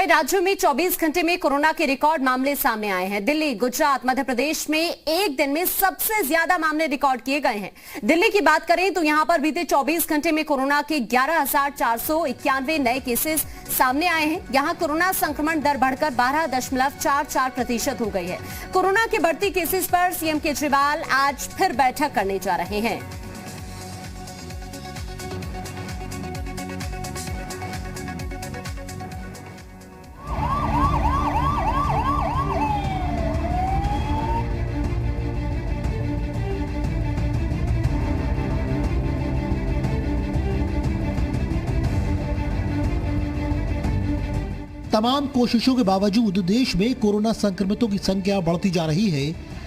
कई राज्यों में 24 घंटे में कोरोना के रिकॉर्ड मामले सामने आए हैं। दिल्ली, गुजरात, मध्य प्रदेश में एक दिन में सबसे ज्यादा मामले रिकॉर्ड किए गए हैं। दिल्ली की बात करें तो यहां पर बीते 24 घंटे में कोरोना के 11,491 नए केसेस सामने आए हैं। यहां कोरोना संक्रमण दर बढ़कर 12.44% हो गई है। कोरोना के बढ़ती केसेस पर सीएम केजरीवाल आज फिर बैठक करने जा रहे हैं। तमाम कोशिशों के बावजूद देश में कोरोना संक्रमितों की संख्या बढ़ती जा रही है।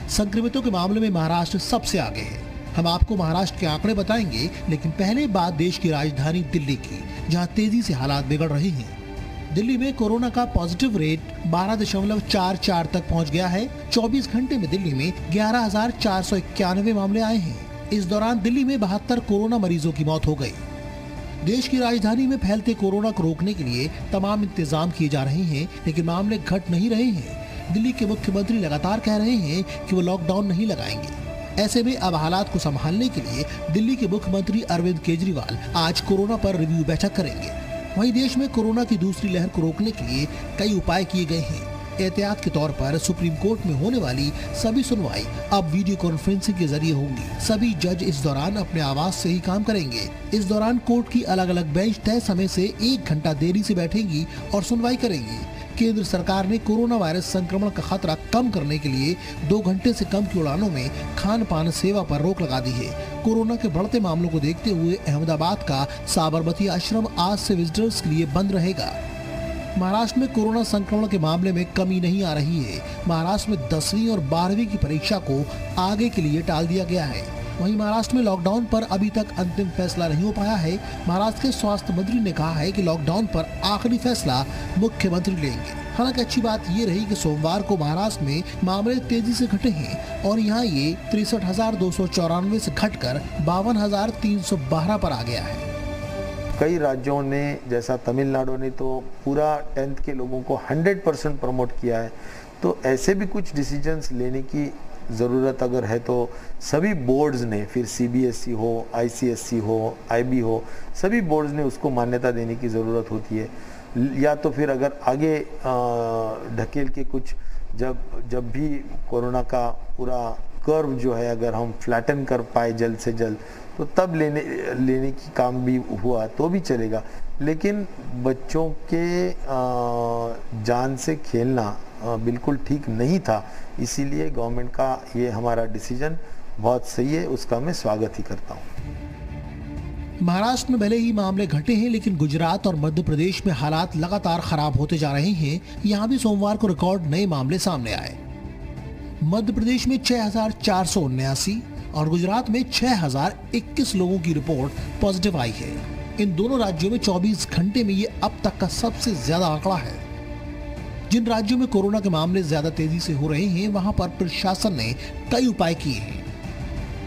संक्रमितों के मामले में महाराष्ट्र सबसे आगे है। हम आपको महाराष्ट्र के आंकड़े बताएंगे, लेकिन पहले बात देश की राजधानी दिल्ली की, जहां तेजी से हालात बिगड़ रहे हैं। दिल्ली में कोरोना का पॉजिटिव रेट 12.44 तक पहुंच गया है। 24 घंटे में दिल्ली में 11,491 मामले आए हैं। इस दौरान दिल्ली में 72 कोरोना मरीजों की मौत हो गई। देश की राजधानी में फैलते कोरोना को रोकने के लिए तमाम इंतजाम किए जा रहे हैं, लेकिन मामले घट नहीं रहे हैं। दिल्ली के मुख्यमंत्री लगातार कह रहे हैं कि वो लॉकडाउन नहीं लगाएंगे। ऐसे में अब हालात को संभालने के लिए दिल्ली के मुख्यमंत्री अरविंद केजरीवाल आज कोरोना पर रिव्यू बैठक करेंगे। वहीं देश में कोरोना की दूसरी लहर को रोकने के लिए कई उपाय किए गए हैं। एहतियात के तौर पर सुप्रीम कोर्ट में होने वाली सभी सुनवाई अब वीडियो कॉन्फ्रेंसिंग के जरिए होंगी। सभी जज इस दौरान अपने आवास से ही काम करेंगे। इस दौरान कोर्ट की अलग अलग बेंच तय समय से 1 घंटा देरी से बैठेंगी और सुनवाई करेंगी। केंद्र सरकार ने कोरोना वायरस संक्रमण का खतरा कम करने के लिए 2 घंटे से कम की उड़ानों में खान पान सेवा पर रोक लगा दी है। कोरोना के बढ़ते मामलों को देखते हुए अहमदाबाद का साबरमती आश्रम आज से विजिटर्स के लिए बंद रहेगा। महाराष्ट्र में कोरोना संक्रमण के मामले में कमी नहीं आ रही है। महाराष्ट्र में 10वीं और 12वीं की परीक्षा को आगे के लिए टाल दिया गया है। वहीं महाराष्ट्र में लॉकडाउन पर अभी तक अंतिम फैसला नहीं हो पाया है। महाराष्ट्र के स्वास्थ्य मंत्री ने कहा है कि लॉकडाउन पर आखिरी फैसला मुख्यमंत्री लेंगे। हालांकि अच्छी बात ये रही कि सोमवार को महाराष्ट्र में मामले तेजी से घटे हैं और यहाँ ये 63,294 से घटकर 52,312 पर आ गया है। कई राज्यों ने, जैसा तमिलनाडु ने तो पूरा 10th के लोगों को 100% प्रमोट किया है। तो ऐसे भी कुछ डिसीजंस लेने की ज़रूरत अगर है तो सभी बोर्ड्स ने, फिर CBSE हो, ICSE हो, IB हो, सभी बोर्ड्स ने उसको मान्यता देने की ज़रूरत होती है। या तो फिर अगर आगे ढकेल के कुछ जब भी कोरोना का पूरा कर्व जो है अगर हम फ्लैटन कर पाए जल्द से जल्द, तो तब लेने की काम भी हुआ तो भी चलेगा। लेकिन बच्चों के जान से खेलना बिल्कुल ठीक नहीं था। इसीलिए गवर्नमेंट का ये हमारा डिसीजन बहुत सही है, उसका मैं स्वागत ही करता हूँ। महाराष्ट्र में भले ही मामले घटे हैं, लेकिन गुजरात और मध्य प्रदेश में हालात लगातार खराब होते जा रहे हैं। यहाँ भी सोमवार को रिकॉर्ड नए मामले सामने आए। मध्य प्रदेश में 6,479 और गुजरात में 6,021 लोगों की रिपोर्ट पॉजिटिव आई है। इन दोनों राज्यों में 24 घंटे में ये अब तक का सबसे ज्यादा आंकड़ा है। जिन राज्यों में कोरोना के मामले ज्यादा तेजी से हो रहे हैं, वहां पर प्रशासन ने कई उपाय किए हैं।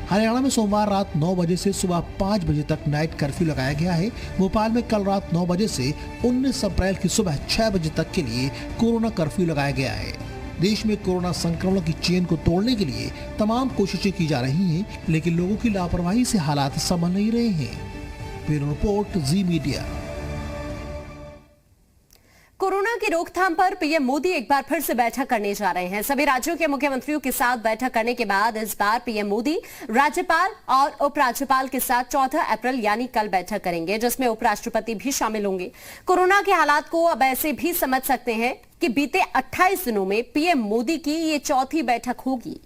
हरियाणा में सोमवार रात 9 बजे से सुबह 5 बजे तक नाइट कर्फ्यू लगाया गया है। भोपाल में कल रात 9 बजे से 19 अप्रैल की सुबह 6 बजे तक के लिए कोरोना कर्फ्यू लगाया गया है। देश में कोरोना संक्रमण की चेन को तोड़ने के लिए तमाम कोशिशें की जा रही हैं, लेकिन लोगों की लापरवाही से हालात संभल नहीं रहे हैं। ब्यूरो रिपोर्ट, जी मीडिया। कोरोना की रोकथाम पर पीएम मोदी एक बार फिर से बैठक करने जा रहे हैं। सभी राज्यों के मुख्यमंत्रियों के साथ बैठक करने के बाद इस बार पीएम मोदी राज्यपाल और उपराज्यपाल के साथ 14 अप्रैल यानी कल बैठक करेंगे, जिसमें उपराष्ट्रपति भी शामिल होंगे। कोरोना के हालात को अब ऐसे भी समझ सकते हैं कि बीते 28 दिनों में पीएम मोदी की ये चौथी बैठक होगी।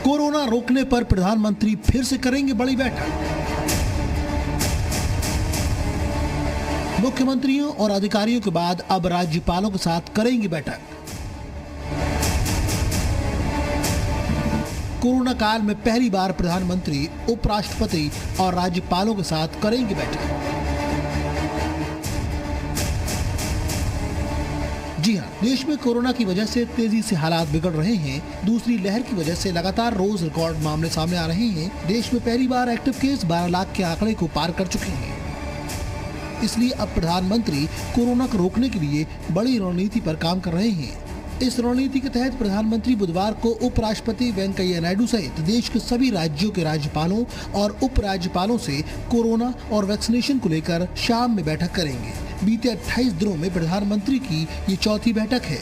कोरोना रोकने पर प्रधानमंत्री फिर से करेंगे बड़ी बैठक। मुख्यमंत्रियों और अधिकारियों के बाद अब राज्यपालों के साथ करेंगे बैठक। कोरोना काल में पहली बार प्रधानमंत्री, उपराष्ट्रपति और राज्यपालों के साथ करेंगे बैठक। जी हाँ, देश में कोरोना की वजह से तेजी से हालात बिगड़ रहे हैं। दूसरी लहर की वजह से लगातार रोज रिकॉर्ड मामले सामने आ रहे हैं। देश में पहली बार एक्टिव केस 12 लाख के आंकड़े को पार कर चुके हैं। इसलिए अब प्रधानमंत्री कोरोना को रोकने के लिए बड़ी रणनीति पर काम कर रहे हैं। इस रणनीति के तहत प्रधानमंत्री बुधवार को उपराष्ट्रपति वेंकैया नायडू सहित देश के सभी राज्यों के राज्यपालों और उपराज्यपालों से कोरोना और वैक्सीनेशन को लेकर शाम में बैठक करेंगे। बीते 28 दिनों में प्रधानमंत्री की ये चौथी बैठक है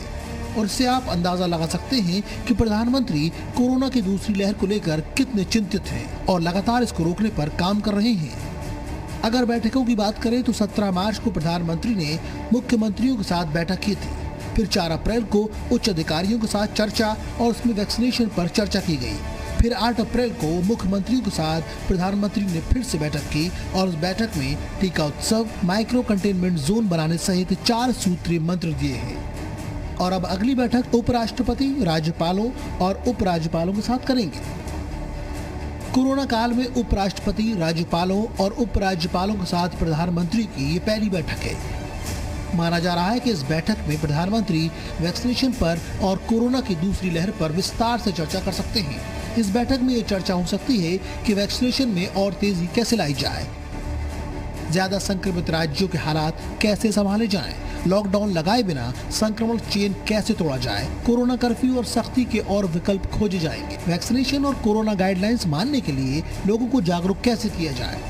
और इससे आप अंदाजा लगा सकते हैं कि प्रधानमंत्री कोरोना की दूसरी लहर को लेकर कितने चिंतित हैं और लगातार इसको रोकने पर काम कर रहे हैं। अगर बैठकों की बात करें तो 17 मार्च को प्रधानमंत्री ने मुख्यमंत्रियों के साथ बैठक की थी। फिर 4 अप्रैल को उच्च अधिकारियों के साथ चर्चा और उसमें वैक्सीनेशन पर चर्चा की गई। फिर 8 अप्रैल को मुख्यमंत्रियों के साथ प्रधानमंत्री ने फिर से बैठक की और उस बैठक में टीका उत्सव, माइक्रो कंटेनमेंट जोन बनाने सहित 4 सूत्रीय मंत्र दिए हैं। और अब अगली बैठक उपराष्ट्रपति, राज्यपालों और उपराज्यपालों के साथ करेंगे। कोरोना काल में उपराष्ट्रपति, राज्यपालों और उपराज्यपालों के साथ प्रधानमंत्री की ये पहली बैठक है। माना जा रहा है कि इस बैठक में प्रधानमंत्री वैक्सीनेशन पर और कोरोना की दूसरी लहर पर विस्तार से चर्चा कर सकते हैं। इस बैठक में ये चर्चा हो सकती है कि वैक्सीनेशन में और तेजी कैसे लाई जाए, ज्यादा संक्रमित राज्यों के हालात कैसे संभाले जाएं, लॉकडाउन लगाए बिना संक्रमण चेन कैसे तोड़ा जाए, कोरोना कर्फ्यू और सख्ती के और विकल्प खोजे जाएंगे, वैक्सीनेशन और कोरोना गाइडलाइंस मानने के लिए लोगों को जागरूक कैसे किया जाए।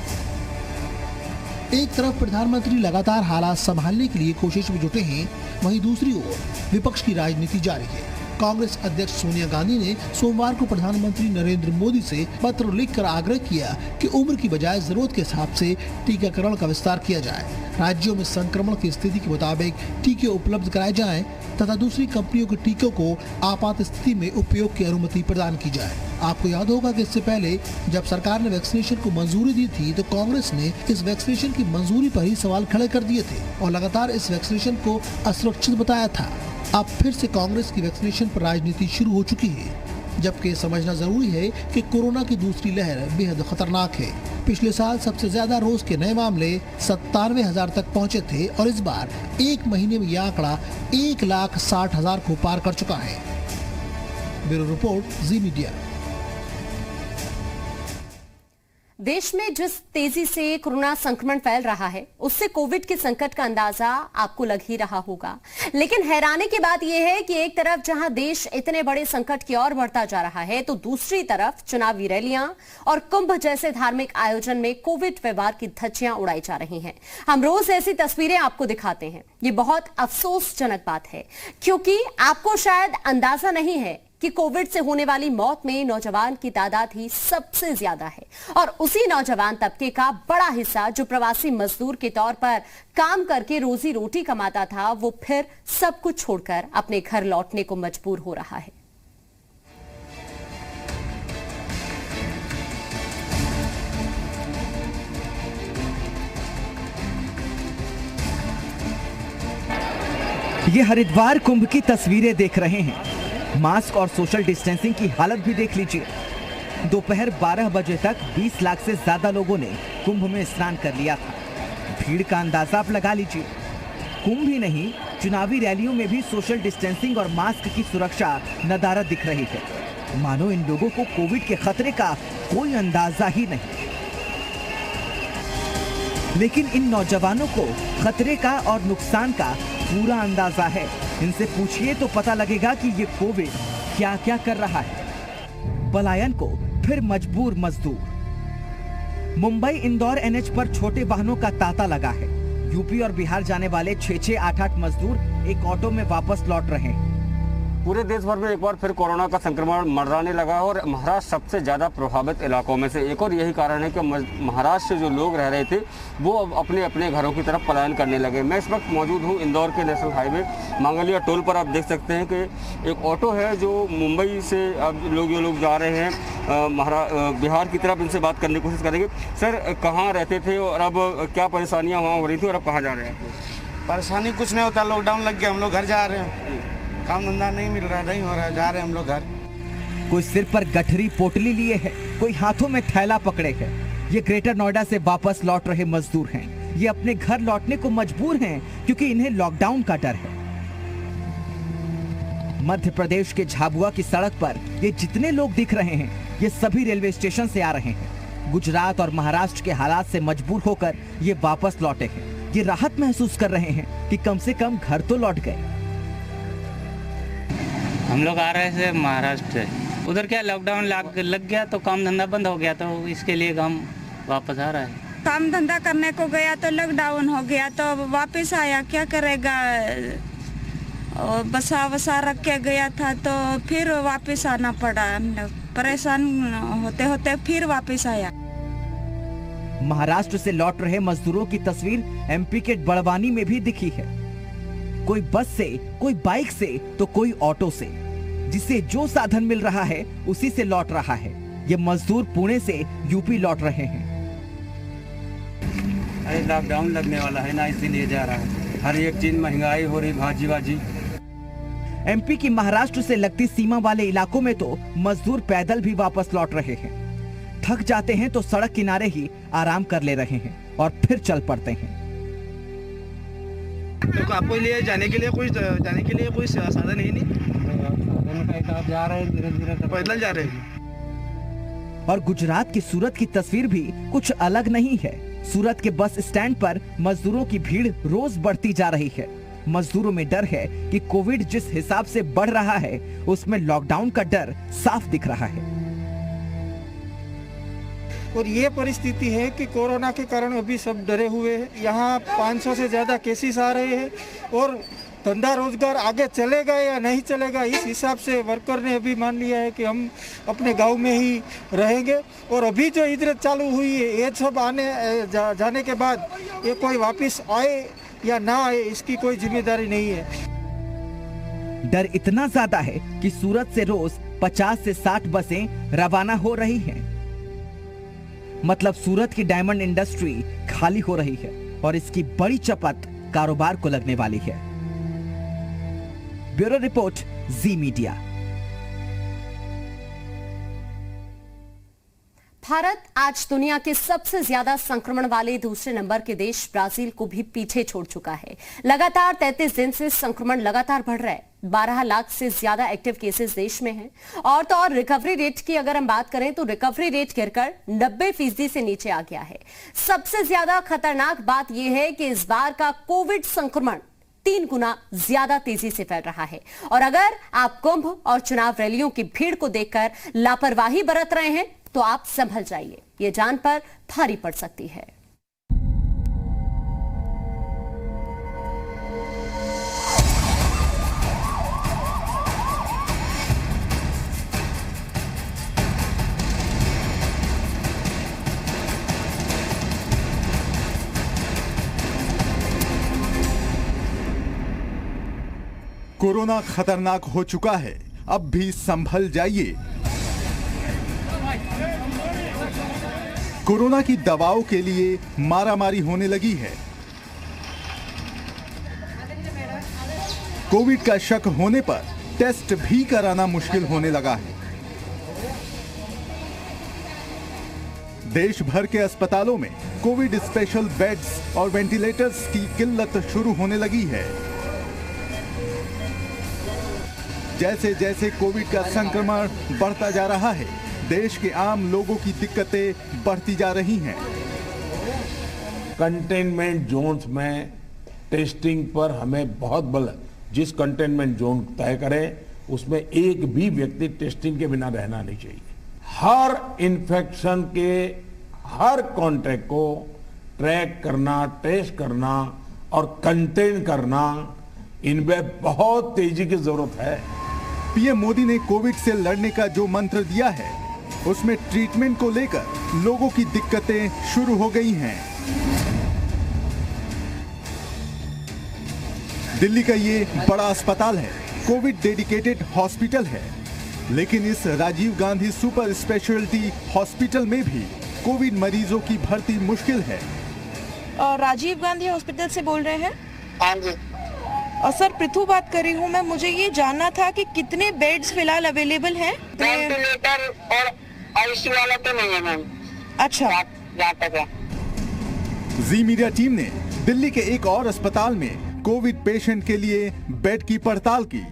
एक तरफ प्रधानमंत्री लगातार हालात संभालने के लिए कोशिश में जुटे हैं, वहीं दूसरी ओर विपक्ष की राजनीति जारी है। कांग्रेस अध्यक्ष सोनिया गांधी ने सोमवार को प्रधानमंत्री नरेंद्र मोदी से पत्र लिखकर आग्रह किया कि उम्र की बजाय जरूरत के हिसाब से टीकाकरण का विस्तार किया जाए, राज्यों में संक्रमण की स्थिति के मुताबिक टीके उपलब्ध कराए जाएं तथा दूसरी कंपनियों के टीकों को आपात स्थिति में उपयोग की अनुमति प्रदान की जाए। आपको याद होगा कि इससे पहले जब सरकार ने वैक्सीनेशन को मंजूरी दी थी तो कांग्रेस ने इस वैक्सीनेशन की मंजूरी पर ही सवाल खड़े कर दिए थे और लगातार इस वैक्सीनेशन को असुरक्षित बताया था। अब फिर से कांग्रेस की वैक्सीनेशन पर राजनीति शुरू हो चुकी है, जबकि समझना जरूरी है कि कोरोना की दूसरी लहर बेहद खतरनाक है। पिछले साल सबसे ज्यादा रोज के नए मामले 97,000 तक पहुंचे थे और इस बार एक महीने में यह आंकड़ा 1,60,000 को पार कर चुका है। ब्यूरो रिपोर्ट, जी मीडिया। देश में जिस तेजी से कोरोना संक्रमण फैल रहा है उससे कोविड के संकट का अंदाजा आपको लग ही रहा होगा। लेकिन हैरानी की बात यह है कि एक तरफ जहां देश इतने बड़े संकट की ओर बढ़ता जा रहा है तो दूसरी तरफ चुनावी रैलियां और कुंभ जैसे धार्मिक आयोजन में कोविड व्यवहार की धज्जियां उड़ाई जा रही हैं। हम रोज ऐसी तस्वीरें आपको दिखाते हैं। ये बहुत अफसोसजनक बात है क्योंकि आपको शायद अंदाजा नहीं है कि कोविड से होने वाली मौत में नौजवान की तादाद ही सबसे ज्यादा है और उसी नौजवान तबके का बड़ा हिस्सा जो प्रवासी मजदूर के तौर पर काम करके रोजी रोटी कमाता था वो फिर सब कुछ छोड़कर अपने घर लौटने को मजबूर हो रहा है। ये हरिद्वार कुंभ की तस्वीरें देख रहे हैं। मास्क और सोशल डिस्टेंसिंग की हालत भी देख लीजिए। दोपहर 12 बजे तक 20 लाख से ज्यादा लोगों ने कुंभ में स्नान कर लिया था। भीड़ का अंदाजा आप लगा लीजिए। कुंभ ही नहीं, चुनावी रैलियों में भी सोशल डिस्टेंसिंग और मास्क की सुरक्षा नदारद दिख रही है। मानो इन लोगों को कोविड के खतरे का कोई अंदाजा ही नहीं। लेकिन इन नौजवानों को खतरे का और नुकसान का पूरा अंदाजा है। इनसे पूछिए तो पता लगेगा कि ये कोविड क्या क्या कर रहा है। पलायन को फिर मजबूर मजदूर। मुंबई इंदौर एनएच पर छोटे वाहनों का तांता लगा है। यूपी और बिहार जाने वाले 6-6, 8-8 मजदूर एक ऑटो में वापस लौट रहे हैं। पूरे देश भर में एक बार फिर कोरोना का संक्रमण मंडराने लगा और महाराष्ट्र सबसे ज़्यादा प्रभावित इलाकों में से एक और यही कारण है कि महाराष्ट्र से जो लोग रह रहे थे वो अब अपने अपने घरों की तरफ पलायन करने लगे। मैं इस वक्त मौजूद हूँ इंदौर के नेशनल हाईवे मांगलिया टोल पर। आप देख सकते हैं कि एक ऑटो है जो मुंबई से अब लोग जा रहे हैं बिहार की तरफ। इनसे बात करने की कोशिश करेंगे। सर, कहाँ रहते थे और अब क्या परेशानियाँ वहाँ हो रही थी और अब कहाँ जा रहे हैं? परेशानी कुछ नहीं होता, लॉकडाउन लग गया, हम लोग घर जा रहे हैं। काम धंधा नहीं मिल रहा, नहीं हो रहा, जा रहे हैं हम लोग घर। कोई सिर पर गठरी पोटली लिए है, कोई हाथों में थैला पकड़े है। ये ग्रेटर नोएडा से वापस लौट रहे मजदूर हैं। ये अपने घर लौटने को मजबूर हैं क्योंकि इन्हें लॉकडाउन का डर है। मध्य प्रदेश के झाबुआ की सड़क पर ये जितने लोग दिख रहे हैं, ये सभी रेलवे स्टेशन से आ रहे हैं। गुजरात और महाराष्ट्र के हालात से मजबूर होकर ये वापस लौटे हैं। ये राहत महसूस कर रहे हैं कि कम से कम घर तो लौट गए। हम लोग आ रहे थे महाराष्ट्र से, उधर क्या लॉकडाउन लग गया तो काम धंधा बंद हो गया, तो इसके लिए हम वापस आ रहे हैं। काम धंधा करने को गया तो लॉकडाउन हो गया, तो वापस आया, क्या करेगा। और बसा वसा रख के गया था तो फिर वापस आना पड़ा। हम लोग परेशान होते होते फिर वापस आया। महाराष्ट्र से लौट रहे मजदूरों की तस्वीर एमपी के बड़वानी में भी दिखी है। कोई बस से, कोई बाइक से तो कोई ऑटो से, जिसे जो साधन मिल रहा है उसी से लौट रहा है। ये मजदूर पुणे से यूपी लौट रहे हैं। लॉकडाउन लगने वाला है ना, इसीलिए जा रहा है। हर एक चीज महंगाई हो रही, भाजी भाजी। एमपी की महाराष्ट्र से लगती सीमा वाले इलाकों में तो मजदूर पैदल भी वापस लौट रहे हैं। थक जाते हैं तो सड़क किनारे ही आराम कर ले रहे हैं और फिर चल पड़ते हैं। तो आपको लिए जाने के लिए कोई साधन ही नहीं, जा रहे हैं धीरे धीरे, पैदल जा रहे हैं। और गुजरात की सूरत की तस्वीर भी कुछ अलग नहीं है। सूरत के बस स्टैंड पर मजदूरों की भीड़ रोज बढ़ती जा रही है। मजदूरों में डर है कि कोविड जिस हिसाब से बढ़ रहा है उसमें लॉकडाउन का डर साफ दिख रहा है। और ये परिस्थिति है कि कोरोना के कारण अभी सब डरे हुए हैं। यहाँ 500 से ज्यादा केसेस आ रहे हैं और धंधा रोजगार आगे चलेगा या नहीं चलेगा, इस हिसाब से वर्कर ने अभी मान लिया है कि हम अपने गांव में ही रहेंगे। और अभी जो हिजरत चालू हुई है, ये सब जाने के बाद ये कोई वापस आए या ना आए, इसकी कोई जिम्मेदारी नहीं है। डर इतना ज्यादा है कि सूरत से रोज 50 से 60 बसें रवाना हो रही हैं। मतलब सूरत की डायमंड इंडस्ट्री खाली हो रही है और इसकी बड़ी चपत कारोबार को लगने वाली है। ब्यूरो रिपोर्ट, जी मीडिया। भारत आज दुनिया के सबसे ज्यादा संक्रमण वाले दूसरे नंबर के देश ब्राजील को भी पीछे छोड़ चुका है। लगातार 33 दिन से संक्रमण लगातार बढ़ रहा है। 12 लाख से ज्यादा एक्टिव केसेस देश में हैं। और तो और रिकवरी रेट की अगर हम बात करें तो रिकवरी रेट गिरकर 90% से नीचे आ गया है। सबसे ज्यादा खतरनाक बात यह है कि इस बार का कोविड संक्रमण 3 गुना ज्यादा तेजी से फैल रहा है। और अगर आप कुंभ और चुनाव रैलियों की भीड़ को देखकर लापरवाही बरत रहे हैं तो आप संभल जाइए, ये जान पर भारी पड़ सकती है। कोरोना खतरनाक हो चुका है, अब भी संभल जाइए। कोरोना की दवाओं के लिए मारामारी होने लगी है। कोविड का शक होने पर टेस्ट भी कराना मुश्किल होने लगा है। देश भर के अस्पतालों में कोविड स्पेशल बेड्स और वेंटिलेटर्स की किल्लत शुरू होने लगी है। जैसे जैसे कोविड का संक्रमण बढ़ता जा रहा है, देश के आम लोगों की दिक्कतें बढ़ती जा रही हैं। कंटेनमेंट जोन्स में टेस्टिंग पर हमें बहुत बल है। जिस कंटेनमेंट जोन तय करें उसमें एक भी व्यक्ति टेस्टिंग के बिना रहना नहीं चाहिए। हर इन्फेक्शन के हर कॉन्टैक्ट को ट्रैक करना, टेस्ट करना और कंटेन करना, इनमें बहुत तेजी की जरूरत है। पीएम मोदी ने कोविड से लड़ने का जो मंत्र दिया है उसमें ट्रीटमेंट को लेकर लोगों की दिक्कतें शुरू हो गई हैं। दिल्ली का ये बड़ा अस्पताल है, कोविड डेडिकेटेड हॉस्पिटल है, लेकिन इस Rajiv Gandhi super speciality hospital में भी कोविड मरीजों की भर्ती मुश्किल है। राजीव गांधी हॉस्पिटल से बोल रहे हैं? हाँ जी। सर, पृथु बात कर रही हूँ मैं। मुझे ये जानना था कि कितने बेड्स फिलहाल अवेलेबल हैं? वेंटिलेटर और आईसीयू वाला तो नहीं है मैम। अच्छा, जहाँ तक है। जी मीडिया टीम ने दिल्ली के एक और अस्पताल में कोविड पेशेंट के लिए बेड की पड़ताल की।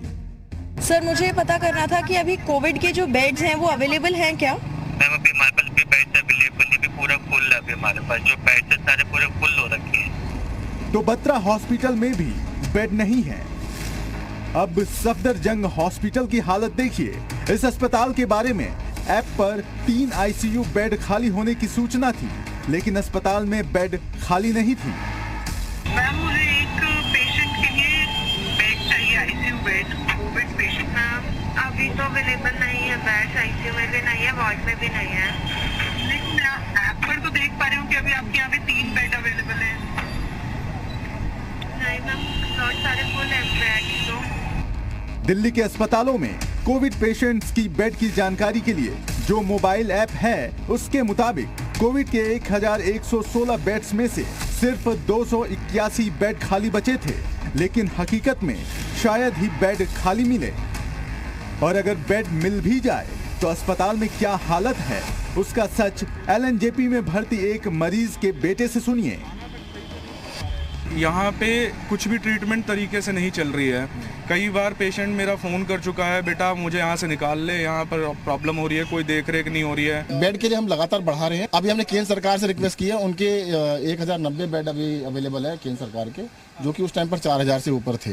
सर मुझे पता करना था कि अभी कोविड के जो बेड्स हैं वो अवेलेबल हैं क्या? मैम अभी हमारे पास भी बेड्स अवेलेबल है, भी पूरा फुल है। अभी हमारे पास जो बेड्स है सारे पूरे फुल हो रखे हैं। तो बत्रा हॉस्पिटल में भी बेड नहीं है। अब सफदरजंग हॉस्पिटल की हालत देखिए। इस अस्पताल के बारे में ऐप पर 3 आईसीयू बेड खाली होने की सूचना थी, लेकिन अस्पताल में बेड खाली नहीं थी। मैम मुझे एक पेशेंट के लिए बेड चाहिए, ICU bed, Covid patient. Ma'am अभी तो अवेलेबल नहीं है बेड, आईसीयू में भी नहीं है, वार्ड में भी नहीं है। लेकिन मैं ऐप पर तो देख पा रही हूँ कि अभी आपके यहाँ पे 3 बेड अवेलेबल है। नहीं मैम, स्लॉट सारे फुल है बेड तो। दिल्ली के अस्पतालों में कोविड पेशेंट्स की बेड की जानकारी के लिए जो मोबाइल ऐप है, उसके मुताबिक कोविड के 1116 बेड्स में से सिर्फ 281 बेड खाली बचे थे, लेकिन हकीकत में शायद ही बेड खाली मिले। और अगर बेड मिल भी जाए तो अस्पताल में क्या हालत है, उसका सच एलएनजेपी में भर्ती एक मरीज के बेटे से सुनिए। यहाँ पे कुछ भी ट्रीटमेंट तरीके से नहीं चल रही है। कई बार पेशेंट मेरा फ़ोन कर चुका है, बेटा मुझे यहाँ से निकाल ले, यहाँ पर प्रॉब्लम हो रही है, कोई देख रेख नहीं हो रही है। बेड के लिए हम लगातार बढ़ा रहे हैं। अभी हमने केंद्र सरकार से रिक्वेस्ट की है, उनके 1090 बेड अभी अवेलेबल है केंद्र सरकार के, जो कि उस टाइम पर 4000 से ऊपर थे।